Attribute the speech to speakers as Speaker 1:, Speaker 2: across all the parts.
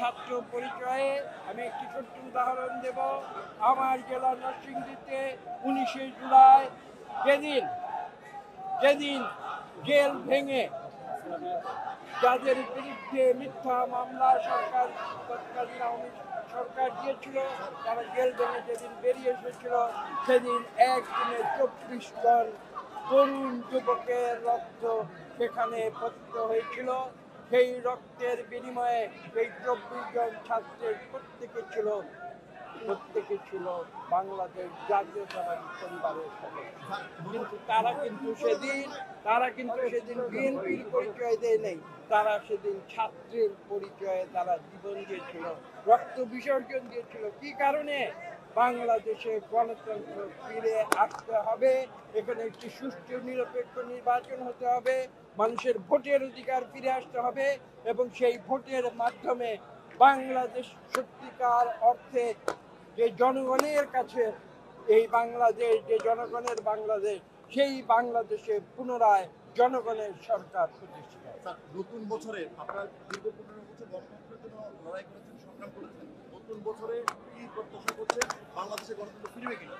Speaker 1: ছাত্র পরিচয়ে আমি একটি ছোট্ট উদাহরণ দেব। আমার জেলা নরসিংদীতে 19শে জুলাই যেদিন জেল ভেঙে যাদের বিরুদ্ধে মিথ্যা মামলা তৎকালীন আওয়ামী সরকার দিয়েছিল, তারা জেল ভেঙে যেদিন বেরিয়ে এসেছিল, সেদিন একদিনে 24 জন তরুণ যুবকের রক্ত সেখানে পতিত হয়েছিল। সেই রক্তের বিনিময়ে সেই 24 জন ছাত্রের প্রত্যেকে ছিল বাংলাদেশ জাতীয়তাবাদী পরিবারের সদস্য। কিন্তু তারা কিন্তু সেদিন বিএনপির পরিচয় দেয় নেই, তারা সেদিন ছাত্রের পরিচয়ে তারা জীবন দিয়েছিল, রক্ত বিসর্জন দিয়েছিল। কি কারণে? বাংলাদেশে গণতন্ত্র ফিরে আসতে হবে, এখানে একটি সুষ্ঠু নিরপেক্ষ নির্বাচন হতে হবে, মানুষের ভোটের অধিকার ফিরে আসতে হবে এবং সেই ভোটের মাধ্যমে বাংলাদেশ সত্যিকার অর্থে যে জনগণের কাছে এই বাংলাদেশ, যে জনগণের বাংলাদেশ, সেই বাংলাদেশে পুনরায় জনগণের সরকার প্রতিষ্ঠিত।
Speaker 2: নতুন বছরে আপনারা দীর্ঘ 15 বছর গণতন্ত্রের জন্য লড়াই করেছেন, সংগ্রাম করেছেন, নতুন বছরে কি প্রত্যাশা করছেন? বাংলাদেশে গণতন্ত্র ফিরবে কিনা?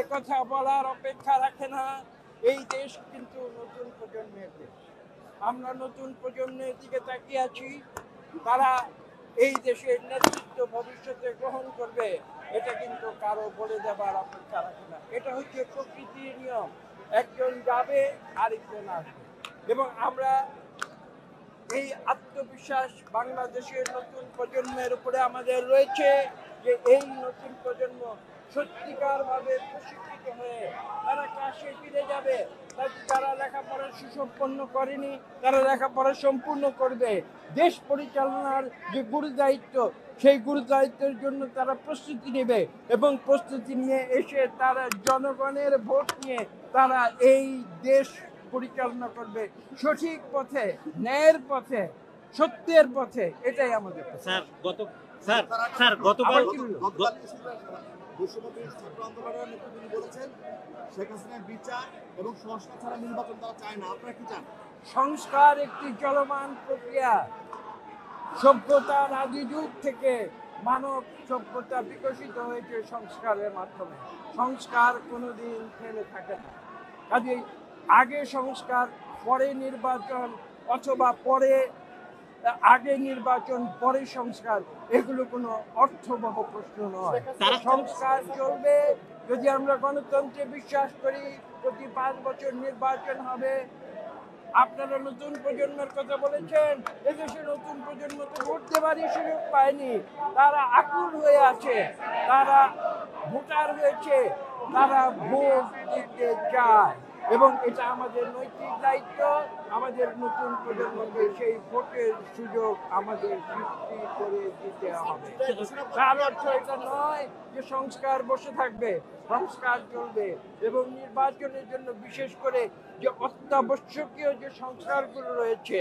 Speaker 1: একথা বলার অপেক্ষা রাখে না। এই দেশ কিন্তু নতুন প্রজন্মের দেশ। আমরা নতুন প্রজন্মের দিকে তাকিয়ে আছি। তারা এই দেশের নেতৃত্ব ভবিষ্যতে গ্রহণ করবে, এটা কিন্তু কারো বলে দেবার অপেক্ষা রাখে না। এটা হচ্ছে প্রকৃতির নিয়ম, একজন যাবে আরেকজন আসবে। এবং আমরা এই আত্মবিশ্বাস বাংলাদেশের নতুন প্রজন্মের উপরে আমাদের রয়েছে যে এই নতুন প্রজন্ম সত্যিকারভাবে প্রশিক্ষিত হয়ে তারা ক্লাসে ফিরে যাবে। যারা লেখাপড়া সুসম্পন্ন করেনি তারা লেখাপড়া সম্পূর্ণ করবে। দেশ পরিচালনার যে গুরুদায়িত্ব, সেই গুরুদায়িত্বের জন্য তারা প্রস্তুতি নেবে এবং প্রস্তুতি নিয়ে এসে তারা জনগণের ভোট নিয়ে তারা এই দেশ পরিচালনা করবে সঠিক পথে, ন্যায়ের পথে, সত্যের পথে। এটাই আমাদের
Speaker 2: গতকাল ছাত্র আন্দোলনের নেতৃত্ব বলেছেন শেখ হাসিনার বিচার এবং সংস্কার ছাড়া নির্বাচন তারা চায় না। আপনারা কি চান?
Speaker 1: সংস্কার একটি চলমান প্রক্রিয়া। সভ্যতার আদি যুগ থেকে মানব সভ্যতা বিকশিত হয়েছে সংস্কারের মাধ্যমে। সংস্কার কোনোদিন থেমে থাকে না। কাজেই আগে সংস্কার, পরে নির্বাচন, অথবা আগে নির্বাচন পরে সংস্কার, এগুলো কোনো অর্থবহ প্রশ্ন নয়। সংস্কার চলবে। যদি আমরা গণতন্ত্রে বিশ্বাস করি, প্রতি 5 বছর নির্বাচন হবে। আপনারা নতুন প্রজন্মের কথা বলেছেন, এদেশে নতুন প্রজন্ম তো ভোট দেওয়ারই সুযোগ পায়নি। তারা আকুল হয়ে আছে, তারা ভোটার হয়েছে, তারা ভোট দিতে চায় এবং এটা আমাদের নৈতিক দায়িত্ব। আমাদের নতুন প্রজন্মকে সেই ভোটের সুযোগ আমাদের সৃষ্টি করে দিতে হবে। তার অর্থ এটা নয় যে সংস্কার বসে থাকবে, সংস্কার চলবে এবং নির্বাচনের জন্য বিশেষ করে যে অত্যাবশ্যকীয় যে সংস্কারগুলো রয়েছে,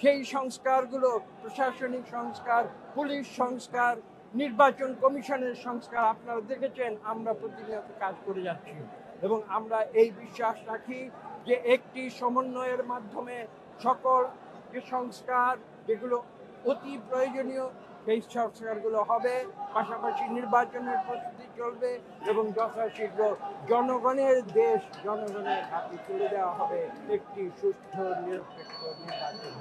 Speaker 1: সেই সংস্কারগুলো প্রশাসনিক সংস্কার, পুলিশ সংস্কার, নির্বাচন কমিশনের সংস্কার, আপনারা দেখেছেন আমরা প্রতিনিয়ত কাজ করে যাচ্ছি এবং আমরা এই বিশ্বাস রাখি যে একটি সমন্বয়ের মাধ্যমে সকল যে সংস্কার যেগুলো অতি প্রয়োজনীয় সেই সংস্কারগুলো হবে। পাশাপাশি নির্বাচনের প্রস্তুতি চলবে এবং যথাশীঘ্র জনগণের দেশ জনগণের হাতে তুলে দেওয়া হবে একটি সুষ্ঠু নিরপেক্ষ নির্বাচন।